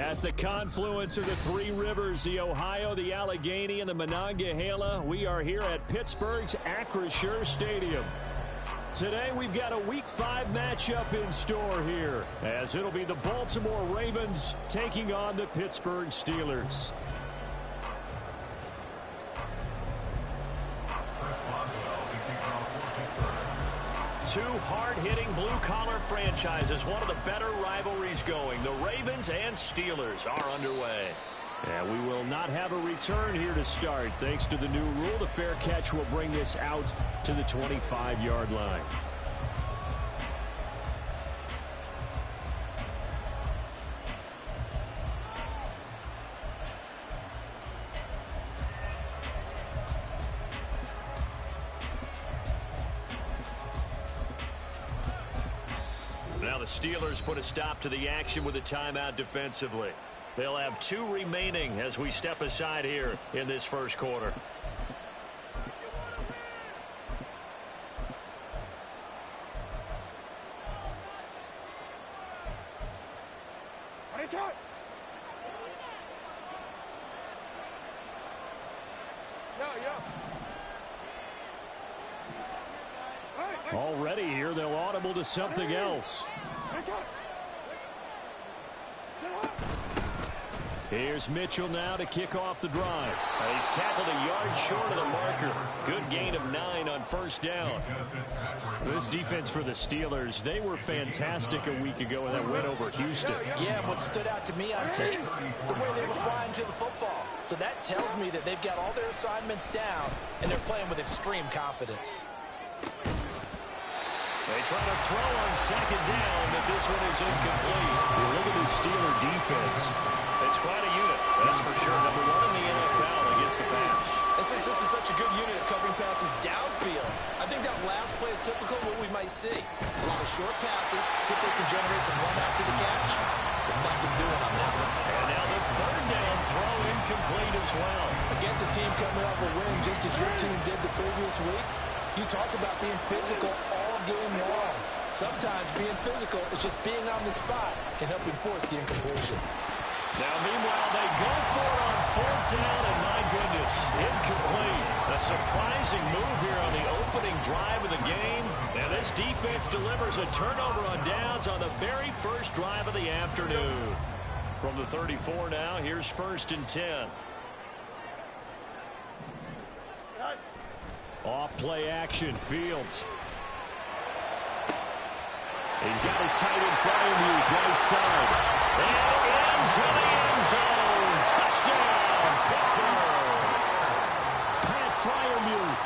At the confluence of the three rivers, the Ohio, the Allegheny, and the Monongahela, we are here at Pittsburgh's Acrisure Stadium. Today, we've got a Week 5 matchup in store here, as it'll be the Baltimore Ravens taking on the Pittsburgh Steelers. Two hard-hitting blue-collar franchises, one of the better rivalries going. The Ravens and Steelers are underway. And we will not have a return here to start. Thanks to the new rule, the fair catch will bring this out to the 25-yard line. Now the Steelers put a stop to the action with a timeout defensively. They'll have 2 remaining as we step aside here in this first quarter. Already here, they'll audible to something else. Here's Mitchell now to kick off the drive. He's tackled a yard short of the marker. Good gain of 9 on first down. This defense for the Steelers, they were fantastic a week ago in that win over Houston. Yeah, what stood out to me on tape, the way they were flying to the football. So that tells me that they've got all their assignments down, and they're playing with extreme confidence. They try to throw on second down, but this one is incomplete. Look at the Steeler defense. It's quite a unit, that's for sure. Number 1 in the NFL against the pass. This is such a good unit of covering passes downfield. I think that last play is typical of what we might see. A lot of short passes, see if they can generate some run after the catch. But nothing doing on that one. And now the third down throw incomplete as well. Against a team coming off a win just as your team did the previous week, you talk about being physical all game long. Sometimes being physical is just being on the spot can help enforce the incompletion. Now, meanwhile, they go for it on 4th down, and my goodness, incomplete. A surprising move here on the opening drive of the game. And this defense delivers a turnover on downs on the very first drive of the afternoon. From the 34 now, here's 1st and 10. Off play action, Fields. He's got his tight end Freiermuth right side. And into the end zone. Touchdown, Pittsburgh. Pat Freiermuth,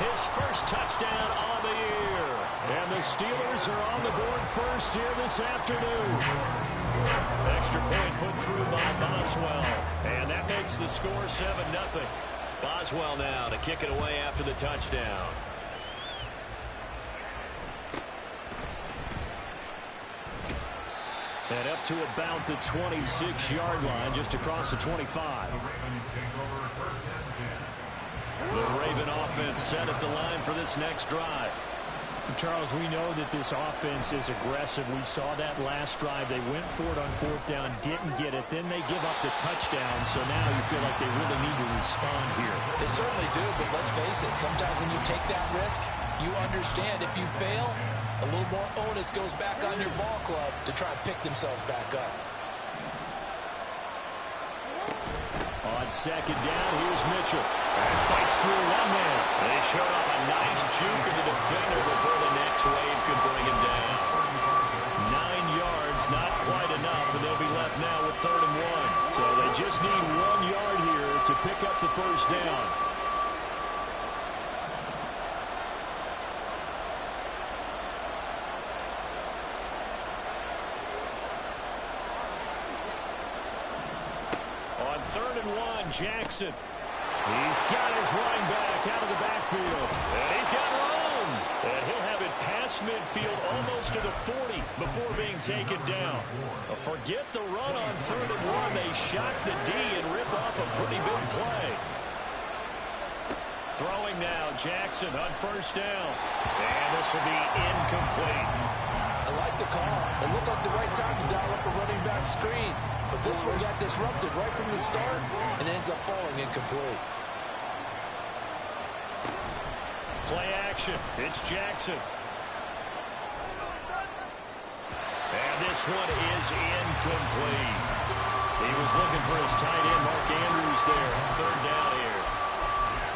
his first touchdown on the year. And the Steelers are on the board first here this afternoon. Extra point put through by Boswell. And that makes the score 7-0. Boswell now to kick it away after the touchdown. And up to about the 26-yard line, just across the 25. The Raven offense set at the line for this next drive. Charles, we know that this offense is aggressive. We saw that last drive. They went for it on 4th down, didn't get it. Then they give up the touchdown. So now you feel like they really need to respond here. They certainly do, but let's face it. Sometimes when you take that risk, you understand if you fail, a little more onus goes back on your ball club to try and pick themselves back up. On second down, here's Mitchell. And fights through one man. They showed up a nice juke of the defender before the next wave could bring him down. 9 yards, not quite enough, and they'll be left now with 3rd and 1. So they just need 1 yard here to pick up the first down. On 3rd and 1, Jackson. He's got his running back out of the backfield. And he's got room. And he'll have it past midfield almost to the 40 before being taken down. Forget the run on 3rd and 1. They shot the D and rip off a pretty big play. Throwing now, Jackson on 1st down. And this will be incomplete. I like the call. It looked like the right time to dial up a running back screen. But this this one got disrupted right from the start and ends up falling incomplete. Play action. It's Jackson. And this one is incomplete. He was looking for his tight end, Mark Andrews, there. Third down here.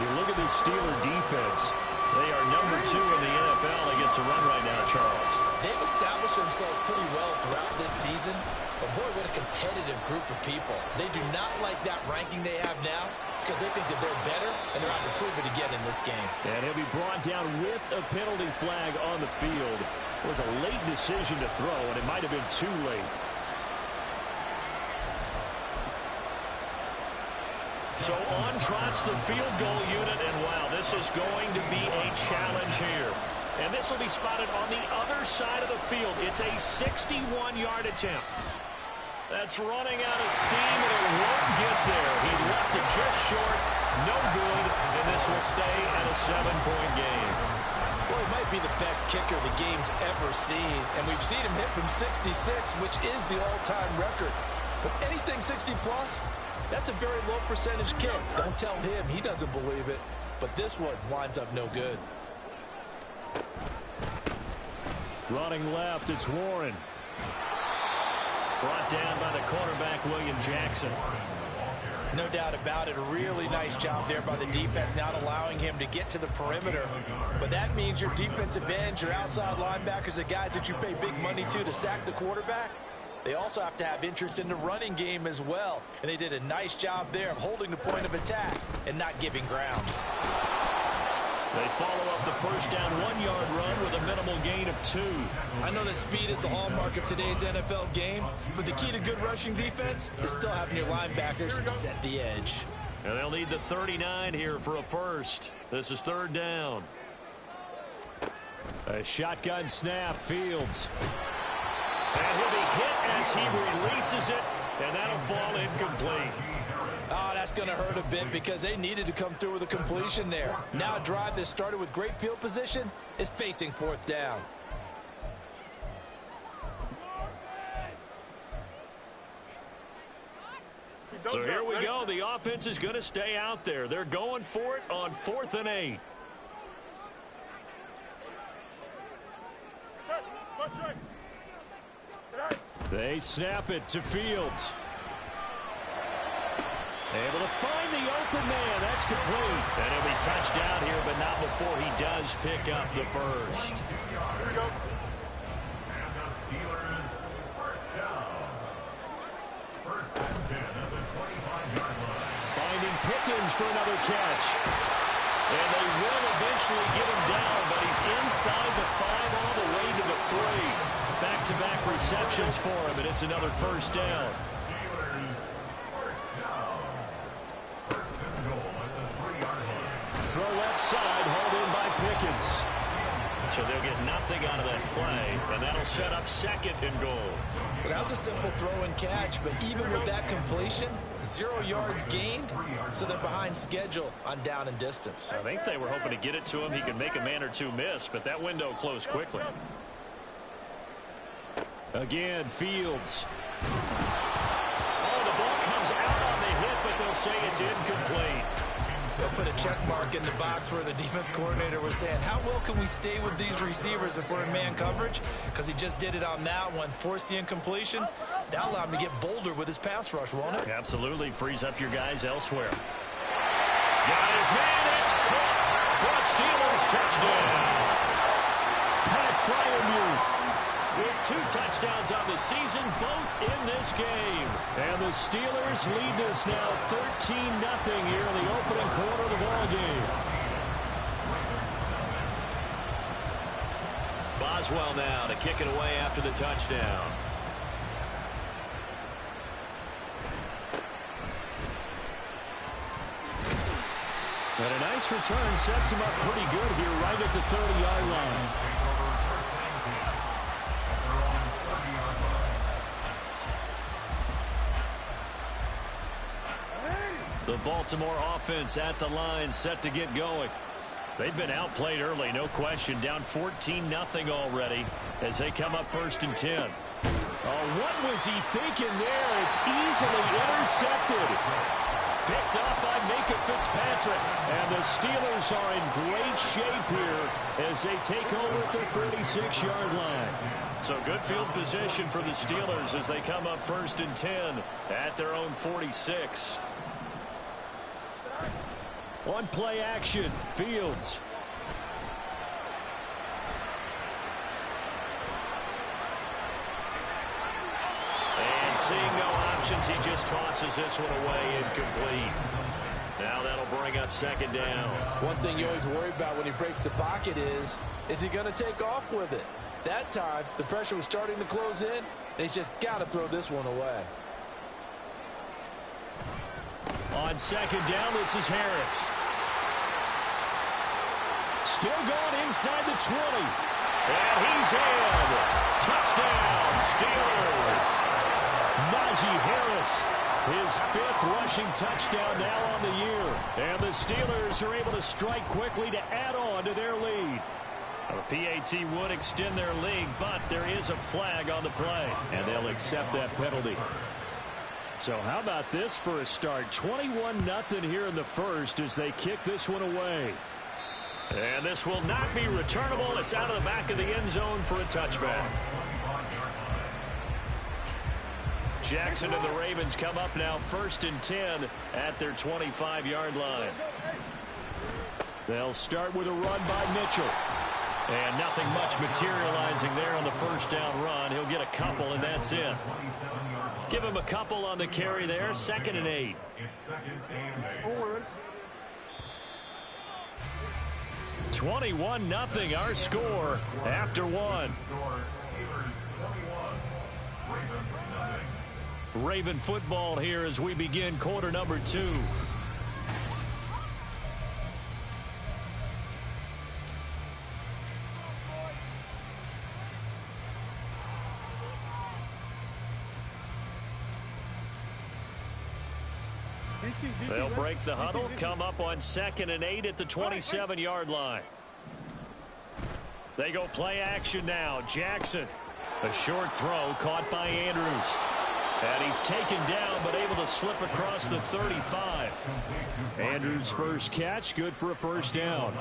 You look at this Steeler defense. They are number 2 in the NFL against the run right now, Charles. They've established themselves pretty well throughout this season. But, boy, what a competitive group of people. They do not like that ranking they have now because they think that they're better, and they're out to prove it again in this game. And he'll be brought down with a penalty flag on the field. It was a late decision to throw, and it might have been too late. So on trots the field goal unit, and wow, this is going to be a challenge here. And this will be spotted on the other side of the field. It's a 61-yard attempt. That's running out of steam, and it won't get there. He left it just short, no good, and this will stay at a 7-point game. Well, he might be the best kicker the game's ever seen, and we've seen him hit from 66, which is the all-time record. But anything 60-plus, that's a very low percentage kick. Don't tell him he doesn't believe it, but this one winds up no good. Running left, it's Warren. Brought down by the cornerback, William Jackson. No doubt about it. A really nice job there by the defense, not allowing him to get to the perimeter. But that means your defensive ends, your outside linebackers, the guys that you pay big money to sack the quarterback, they also have to have interest in the running game as well. And they did a nice job there of holding the point of attack and not giving ground. They follow up the first down 1-yard run with a minimal gain of 2. I know that speed is the hallmark of today's NFL game, but the key to good rushing defense is still having your linebackers set the edge. And they'll need the 39 here for a first. This is third down. A shotgun snap, Fields. And he'll be hit as he releases it, and that'll fall incomplete. Oh, that's going to hurt a bit because they needed to come through with a completion there. Now a drive that started with great field position is facing fourth down. So here we go. The offense is going to stay out there. They're going for it on 4th and 8. They snap it to Fields. Able to find the open man. That's complete. And he'll be touched down here, but not before he does pick up the first. Here we go. And the Steelers first down. First and 10 at the 25-yard line. Finding Pickens for another catch. And they will eventually get him down, but he's inside the 5 all the way to the 3. Back-to-back receptions for him, and it's another first down. Throw left side, hauled in by Pickens. So they'll get nothing out of that play, and that'll set up 2nd and goal. Well, that was a simple throw and catch, but even with that completion, 0 yards gained, so they're behind schedule on down and distance. I think they were hoping to get it to him. He could make a man or two miss, but that window closed quickly. Again, Fields. Oh, the ball comes out on the hit, but they'll say it's incomplete. They'll put a check mark in the box where the defense coordinator was saying, how well can we stay with these receivers if we're in man coverage? Because he just did it on that one, forced the incompletion. That'll allow him to get bolder with his pass rush, won't it? Absolutely. Frees up your guys elsewhere. Got his man. It's caught for a Steelers touchdown. Pat Fryermuth with 2 touchdowns on the season, both in this game. And the Steelers lead this now 13-0 here in the opening quarter of the ball game. Boswell now to kick it away after the touchdown. And a nice return sets him up pretty good here right at the 30-yard line. The Baltimore offense at the line, set to get going. They've been outplayed early, no question. Down 14-0 already as they come up 1st and 10. Oh, what was he thinking there? It's easily intercepted. Picked up by Minka Fitzpatrick. And the Steelers are in great shape here as they take over at their 46-yard line. So good field position for the Steelers as they come up 1st and 10 at their own 46. On play action, Fields. And seeing no options, he just tosses this one away incomplete. Now that'll bring up 2nd down. One thing you always worry about when he breaks the pocket is he going to take off with it? That time, the pressure was starting to close in. He's just got to throw this one away. On 2nd down, this is Harris. Still going inside the 20. And he's in. Touchdown, Steelers. Najee Harris, his 5th rushing touchdown now on the year. And the Steelers are able to strike quickly to add on to their lead. The PAT would extend their lead, but there is a flag on the play. And they'll accept that penalty. So how about this for a start? 21-0 here in the first as they kick this one away. And this will not be returnable. It's out of the back of the end zone for a touchback. Jackson and the Ravens come up now 1st and 10 at their 25-yard line. They'll start with a run by Mitchell. And nothing much materializing there on the 1st down run. He'll get a couple, and that's it. Give him a couple on the carry there. 2nd and 8. 21-0 our score after 1. Raven football here as we begin quarter number 2. They'll break the huddle, come up on 2nd and 8 at the 27-yard line. They go play action now. Jackson, a short throw caught by Andrews. And he's taken down but able to slip across the 35. Andrews' first catch, good for a 1st down.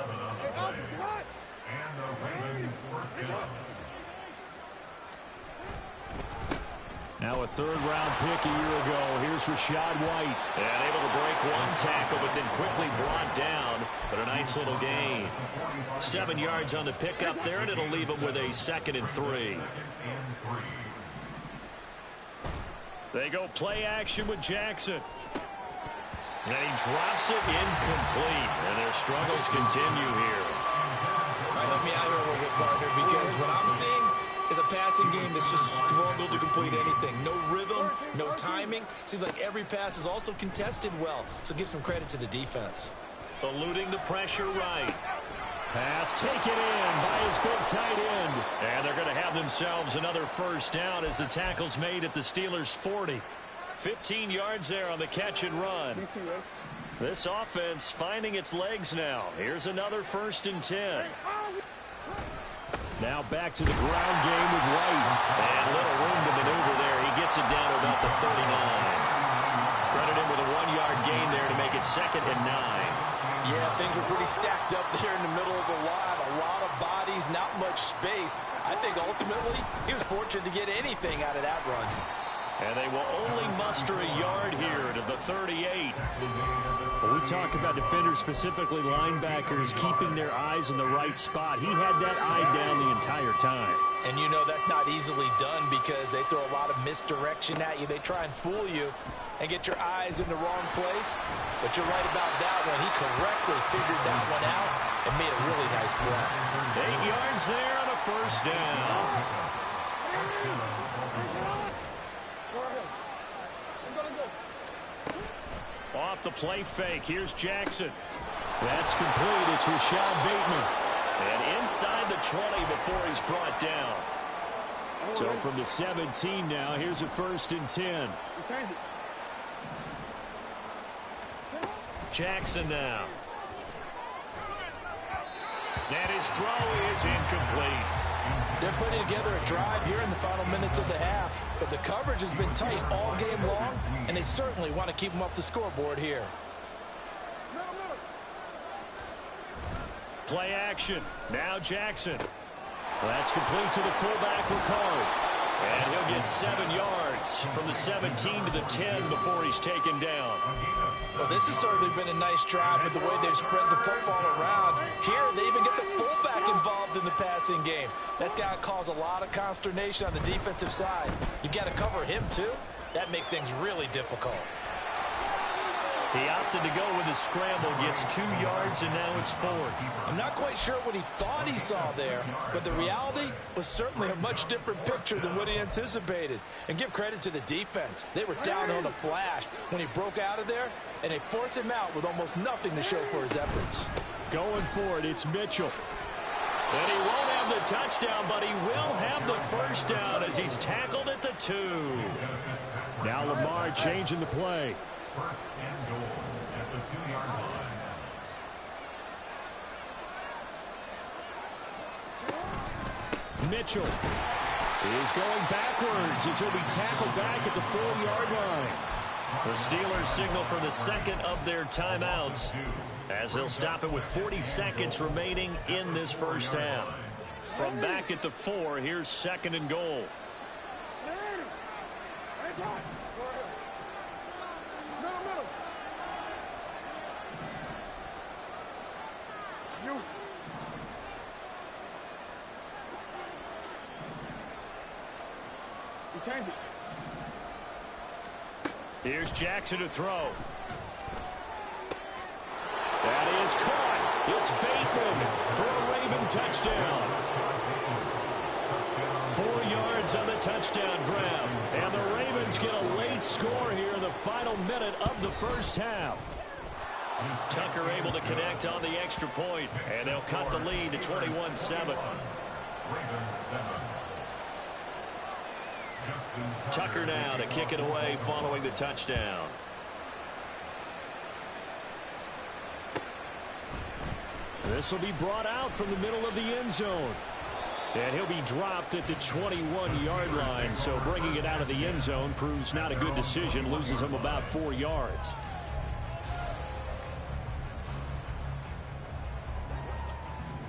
Now a 3rd-round pick a year ago. Here's Rashad White. And able to break one tackle, but then quickly brought down. But a nice little gain. 7 yards on the pickup there, and it'll leave him with a 2nd and 3. They go play action with Jackson. And he drops it incomplete. And their struggles continue here. All right, help me out here a little bit, partner, because what I'm seeing is a passing game that's just struggled to complete anything. No rhythm, no timing. Seems like every pass is also contested well. So give some credit to the defense. Eluding the pressure right. Pass taken in by his big tight end. And they're going to have themselves another 1st down as the tackle's made at the Steelers' 40. 15 yards there on the catch and run. This offense finding its legs now. Here's another 1st and 10. Now back to the ground game with White. And little room to maneuver there. He gets it down to about the 39. Credit him with a 1-yard gain there to make it 2nd and 9. Yeah, things were pretty stacked up there in the middle of the line. A lot of bodies, not much space. I think ultimately he was fortunate to get anything out of that run. And they will only muster a yard here to the 38. When we talk about defenders, specifically linebackers, keeping their eyes in the right spot, he had that eye down the entire time. And you know that's not easily done because they throw a lot of misdirection at you. They try and fool you and get your eyes in the wrong place. But you're right about that one. He correctly figured that one out and made a really nice play. 8 yards there on a 1st down. Off the play fake. Here's Jackson. That's complete. It's Rashad Bateman. And inside the 20 before he's brought down. So from the 17 now, here's a 1st and 10. Jackson now. And his throw is incomplete. They're putting together a drive here in the final minutes of the half, but the coverage has been tight all game long, and they certainly want to keep them up the scoreboard here. Play action. Now Jackson. That's complete to the fullback, Ricard. And he'll get 7 yards from the 17 to the 10 before he's taken down. Well, this has certainly been a nice drive with the way they've spread the football around. Here, they even get the fullback involved in the passing game. That's got to cause a lot of consternation on the defensive side. You've got to cover him, too. That makes things really difficult. He opted to go with a scramble, gets 2 yards, and now it's 4th. I'm not quite sure what he thought he saw there, but the reality was certainly a much different picture than what he anticipated. And give credit to the defense. They were down on a flash when he broke out of there, and they forced him out with almost nothing to show for his efforts. Going for it, it's Mitchell. And he won't have the touchdown, but he will have the first down as he's tackled at the 2. Now Lamar changing the play. First and goal at the 2-yard line. Mitchell is going backwards as he'll be tackled back at the 4-yard line. The Steelers signal for the second of their timeouts as they'll stop it with 40 seconds remaining in this first half. From back at the 4, here's 2nd and goal. Here's Jackson to throw. That is caught. It's Bateman for a Raven touchdown. 4 yards on the touchdown grab. And the Ravens get a late score here in the final minute of the first half. Tucker able to connect on the extra point, and they'll cut the lead to 21-7. Tucker now to kick it away following the touchdown. This will be brought out from the middle of the end zone. And he'll be dropped at the 21-yard line, so bringing it out of the end zone proves not a good decision, loses him about 4 yards.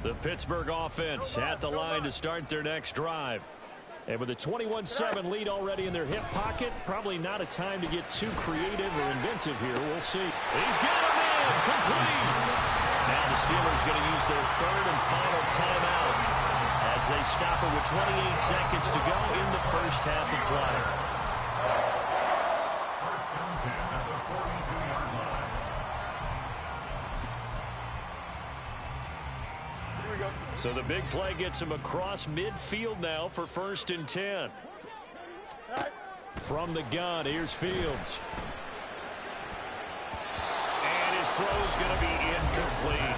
The Pittsburgh offense at the line to start their next drive. And with a 21-7 lead already in their hip pocket, probably not a time to get too creative or inventive here. We'll see. He's got him in. Complete. Now the Steelers going to use their 3rd and final timeout as they stop it with 28 seconds to go in the first half of play. First and 10 at the 42-yard line. So the big play gets him across midfield now for 1st and 10. From the gun, here's Fields. And his throw's going to be incomplete.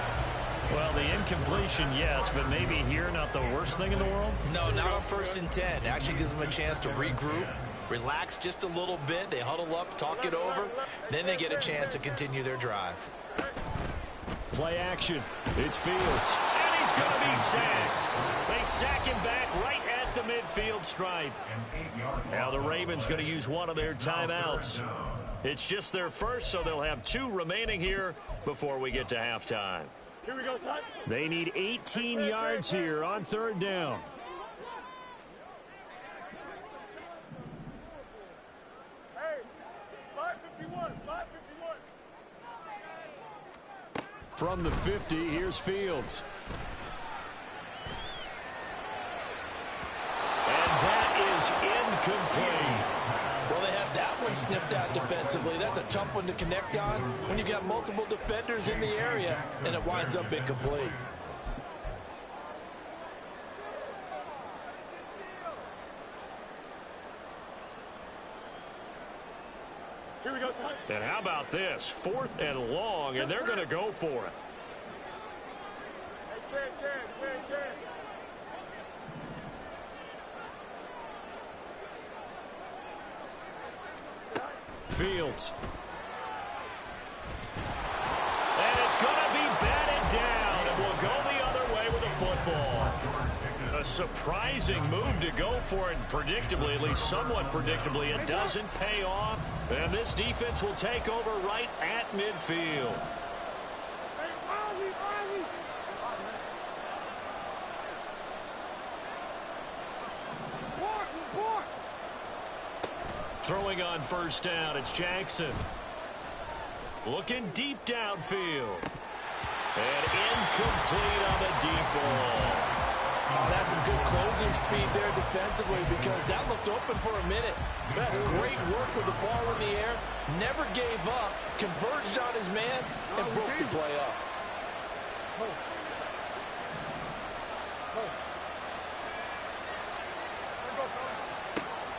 Well, the incompletion, yes, but maybe here not the worst thing in the world? No, not on 1st and 10. Actually gives them a chance to regroup, relax just a little bit. They huddle up, talk it over. Then they get a chance to continue their drive. Play action. It's Fields. He's going to be sacked. They sack him back right at the midfield stripe. Now the Ravens going to use one of their timeouts. It's just their first, so they'll have 2 remaining here before we get to halftime. Here we go, son. They need 18 yards here on 3rd down. Hey, 551, 551. From the 50, here's Fields. And that is incomplete. Well, they have that one snipped out defensively. That's a tough one to connect on when you've got multiple defenders in the area, and it winds up incomplete. Here we go, son. And how about this? 4th and long, and they're going to go for it. Hey, Ken. Fields. And it's going to be batted down, and we'll go the other way with the football. A surprising move to go for it. Predictably, at least somewhat predictably, it doesn't pay off. And this defense will take over right at midfield. Throwing on first down, it's Jackson. Looking deep downfield. And incomplete on the deep ball. Oh, that's some good closing speed there defensively because that looked open for a minute. That's great work with the ball in the air. Never gave up. Converged on his man and broke the play up.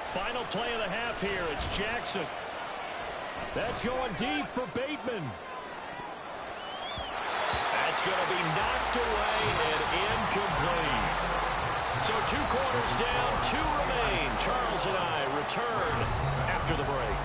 Final play of the half here. It's Jackson. That's going deep for Bateman. That's going to be knocked away and incomplete. So 2 quarters down, 2 remain. Charles and I return after the break.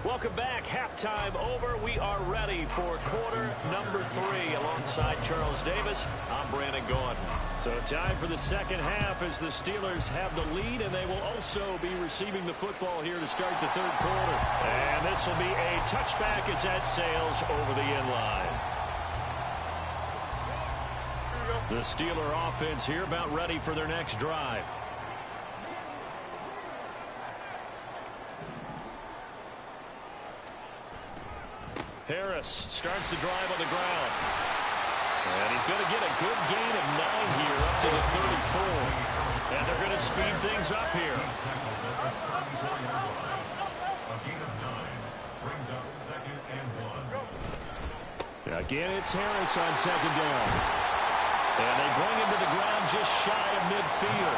Welcome back. Halftime over. We are ready for quarter number 3. Alongside Charles Davis, I'm Brandon Gordon. So time for the second half as the Steelers have the lead, and they will also be receiving the football here to start the third quarter. And this will be a touchback as that sails over the end line. The Steeler offense here about ready for their next drive. Harris starts the drive on the ground. And he's going to get a good gain of 9 here up to the 34. And they're going to speed things up here. A gain of 9 brings up 2nd and 1. Again, it's Harris on second down. And they bring him to the ground just shy of midfield.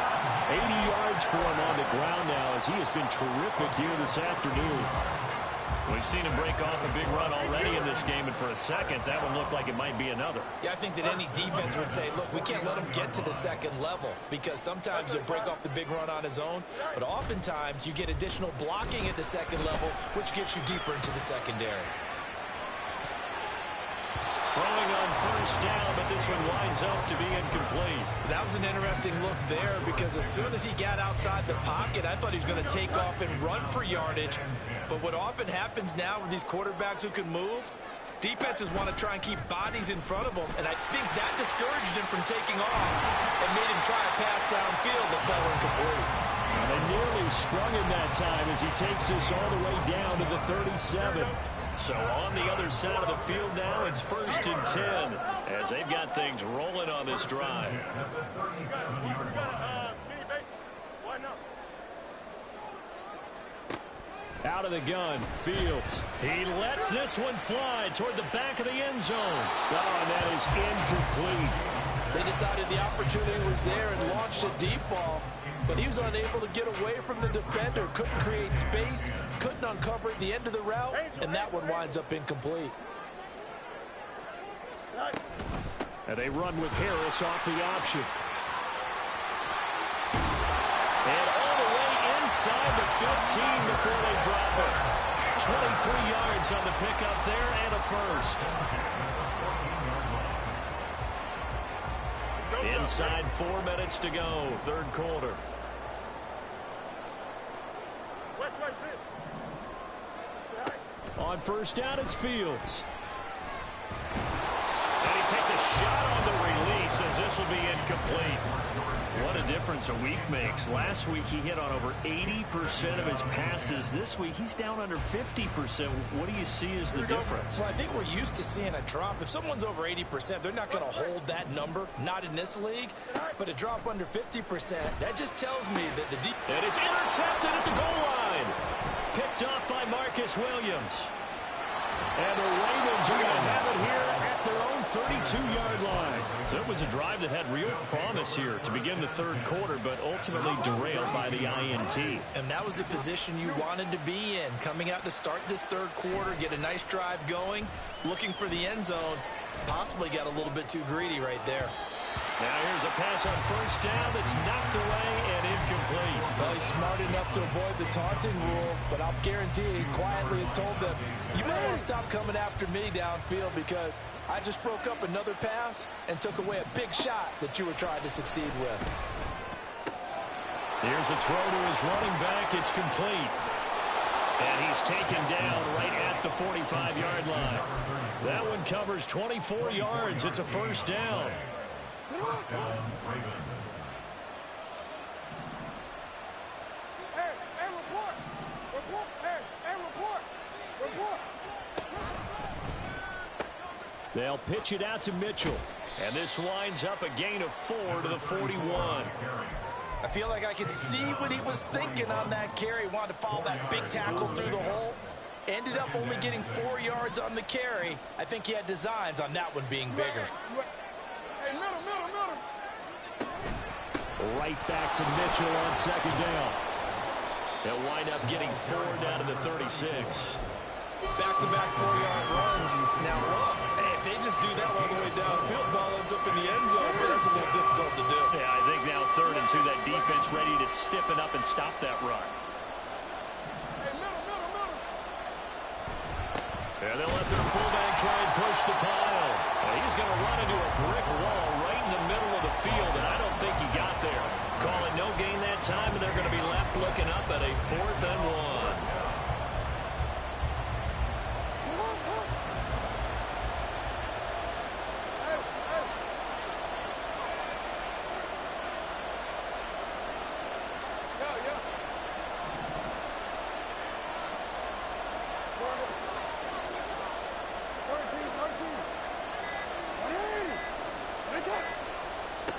80 yards for him on the ground now as he has been terrific here this afternoon. We've seen him break off a big run already in this game, and for a second, that one looked like it might be another. Yeah, I think that any defense would say, look, we can't let him get to the second level because sometimes he'll break off the big run on his own, but oftentimes you get additional blocking at the second level, which gets you deeper into the secondary. Throwing on first down, but this one winds up to be incomplete. That was an interesting look there because as soon as he got outside the pocket, I thought he was going to take off and run for yardage. But what often happens now with these quarterbacks who can move, defenses want to try and keep bodies in front of them, and I think that discouraged him from taking off and made him try a pass downfield that fell incomplete. Now they nearly sprung him that time as he takes this all the way down to the 37. So on the other side of the field now, it's 1st and 10 as they've got things rolling on this drive. Out of the gun, Fields. He lets this one fly toward the back of the end zone. Oh, and that is incomplete. They decided the opportunity was there and launched a deep ball, but he was unable to get away from the defender, couldn't create space, couldn't uncover at the end of the route, and that one winds up incomplete. And they run with Harris off the option. And all the way inside the 15 before they drop it. 23 yards on the pickup there and a first. Inside 4 minutes to go, third quarter. On first down, it's Fields. And he takes a shot on the release as this will be incomplete. What a difference a week makes. Last week he hit on over 80% of his passes. This week he's down under 50%. What do you see as the difference? Well, I think we're used to seeing a drop. If someone's over 80%, they're not going to hold that number. Not in this league. But a drop under 50%, that just tells me that the deep... And it's intercepted at the goal line. Picked off by Marcus Williams. And the Ravens are going to have it here at their own 32-yard line. So it was a drive that had real promise here to begin the third quarter, but ultimately derailed by the INT. And that was the position you wanted to be in. Coming out to start this third quarter, get a nice drive going, looking for the end zone. Possibly got a little bit too greedy right there. Now here's a pass on first down that's knocked away and incomplete. Well, he's smart enough to avoid the taunting rule, but I'll guarantee he quietly has told them, you might want to stop coming after me downfield because I just broke up another pass and took away a big shot that you were trying to succeed with. Here's a throw to his running back. It's complete. And he's taken down right at the 45-yard line. That one covers 24 yards. It's a first down. First down, Ravens. Hey, report. Report. Hey, report. They'll pitch it out to Mitchell. And this winds up a gain of 4 to the 41. I feel like I could see what he was thinking on that carry. Wanted to follow that big tackle through the hole. Ended up only getting 4 yards on the carry. I think he had designs on that one being bigger. Hey, middle. Right back to Mitchell on second down. They'll wind up getting 4 down to the 36. Back-to-back 4-yard runs. Now look, hey, if they just do that all the way downfield, ball ends up in the end zone, but that's a little difficult to do. Yeah, I think now 3rd and 2, that defense ready to stiffen up and stop that run. Hey, middle. Yeah, they'll let their fullback try and push the pile. And he's going to run into a brick wall right in the middle of the field, and I don't think he got there. Calling no gain that time, and they're going to be left looking up at a 4th and 1.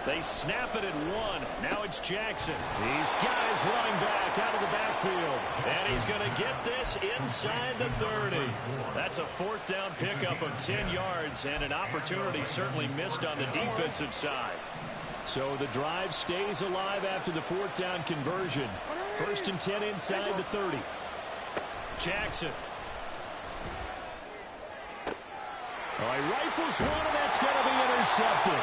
They snap it at 1. Now it's Jackson. He's got his running back out of the backfield. And he's going to get this inside the 30. That's a 4th down pickup of 10 yards and an opportunity certainly missed on the defensive side. So the drive stays alive after the 4th down conversion. 1st and 10 inside the 30. Jackson. Oh, he rifles one, and that's going to be intercepted.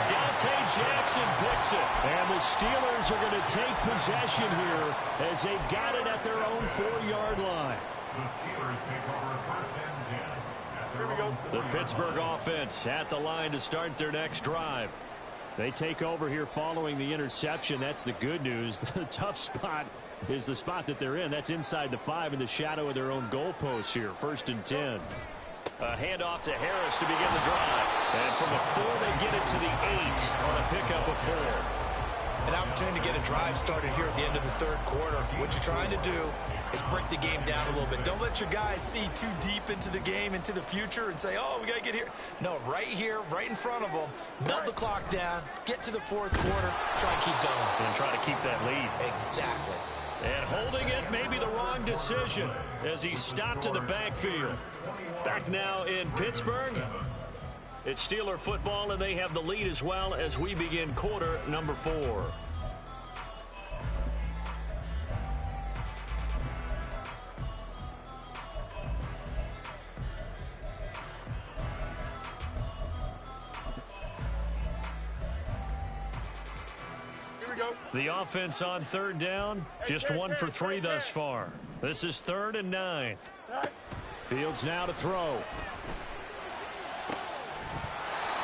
Dante Jackson picks it. And the Steelers are going to take possession here as they've got it at their own 4-yard line. The Steelers take over 1st and 10 at their own 4-yard line. The Pittsburgh offense at the line to start their next drive. They take over here following the interception. That's the good news. The tough spot is the spot that they're in. That's inside the 5 in the shadow of their own goalpost here. 1st and 10. A handoff to Harris to begin the drive. And from the 4, they get it to the 8 on a pickup of 4. An opportunity to get a drive started here at the end of the 3rd quarter. What you're trying to do is break the game down a little bit. Don't let your guys see too deep into the game, into the future, and say, oh, we got to get here. No, right here, right in front of them, melt the clock down, get to the 4th quarter, try and keep going. And try to keep that lead. Exactly. And holding it may be the wrong decision as he stopped in the backfield. Back now in Pittsburgh. It's Steeler football, and they have the lead as well as we begin quarter number 4. Here we go. The offense on 3rd down, just 1 for 3 thus far. This is 3rd and 9. Fields now to throw.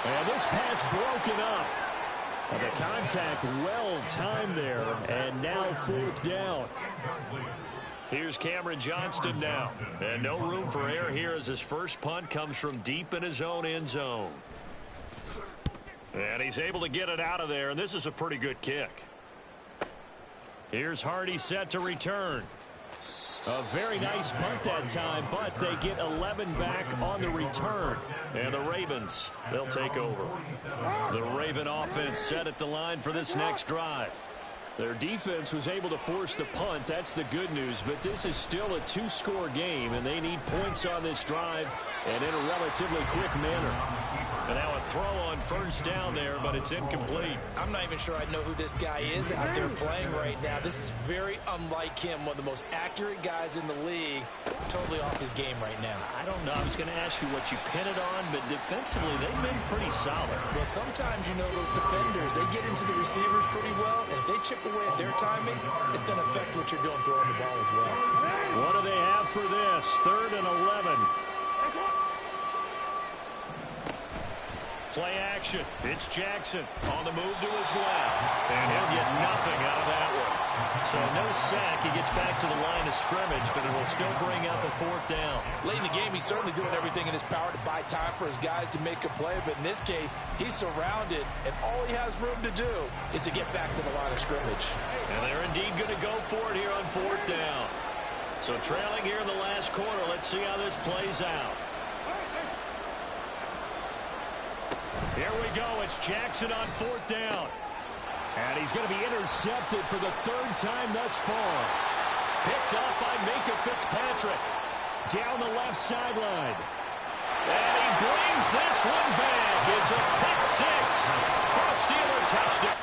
And this pass broken up. And the contact well timed there. And now 4th down. Here's Cameron Johnston now. And no room for error here as his first punt comes from deep in his own end zone. And he's able to get it out of there. And this is a pretty good kick. Here's Hardy set to return. A very nice punt that time, but they get 11 back on the return. And the Ravens, they'll take over. The Raven offense set at the line for this next drive. Their defense was able to force the punt. That's the good news, but this is still a 2-score game, and they need points on this drive and in a relatively quick manner. And now a throw on first down there, but it's incomplete. I'm not even sure I know who this guy is out there playing right now. This is very unlike him, one of the most accurate guys in the league. Totally off his game right now. I don't know. I was going to ask you what you pin it on, but defensively, they've been pretty solid. Well, sometimes, you know, those defenders, they get into the receivers pretty well, and if they chip away at their timing, it's going to affect what you're doing throwing the ball as well. What do they have for this? 3rd and 11. Play action. It's Jackson on the move to his left. And he'll get nothing out of that one. So no sack. He gets back to the line of scrimmage, but it will still bring up a 4th down. Late in the game, he's certainly doing everything in his power to buy time for his guys to make a play. But in this case, he's surrounded, and all he has room to do is to get back to the line of scrimmage. And they're indeed going to go for it here on 4th down. So trailing here in the last quarter. Let's see how this plays out. Here we go. It's Jackson on 4th down. And he's going to be intercepted for the 3rd time thus far. Picked up by Minka Fitzpatrick. Down the left sideline. And he brings this one back. It's a pick 6 for a Steeler touchdown.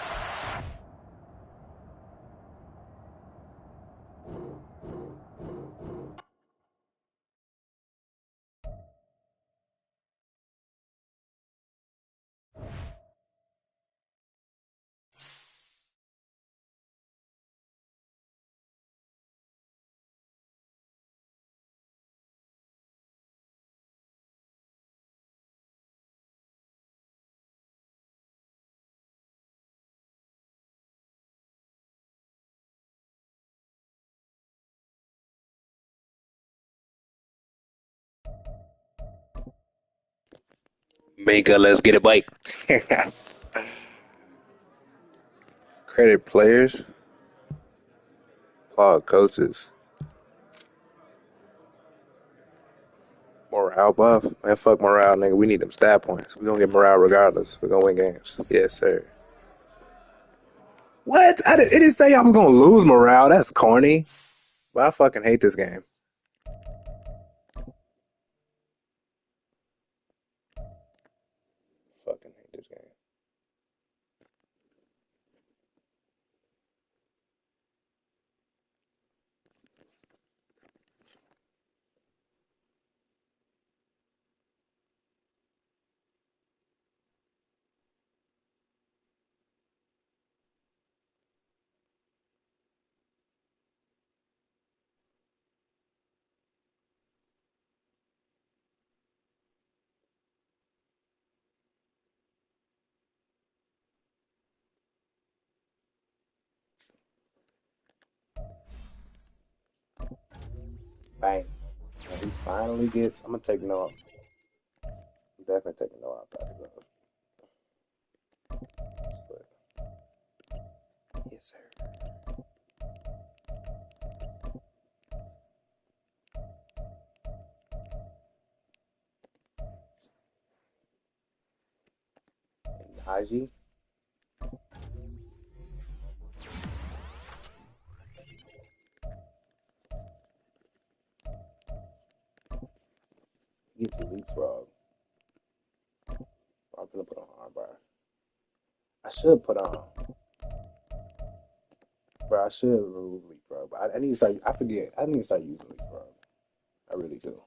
Minka, let's get it, Mike. Credit players, applaud coaches. Morale buff, man. Fuck morale, nigga. We need them stat points. We gonna get morale regardless. We gonna win games. Yes, sir. What? It didn't say I was gonna lose morale. That's corny. But I fucking hate this game. Fucking hate this game. Bang. And he finally gets. I'm gonna take no. I'm definitely taking no outside the glove. But yes, sir. And Haji. Gets a leapfrog. I'm gonna put on armbar. I should put on. Bro, I should remove leapfrog. But I need to start. I forget. I need to start using leapfrog. I really do.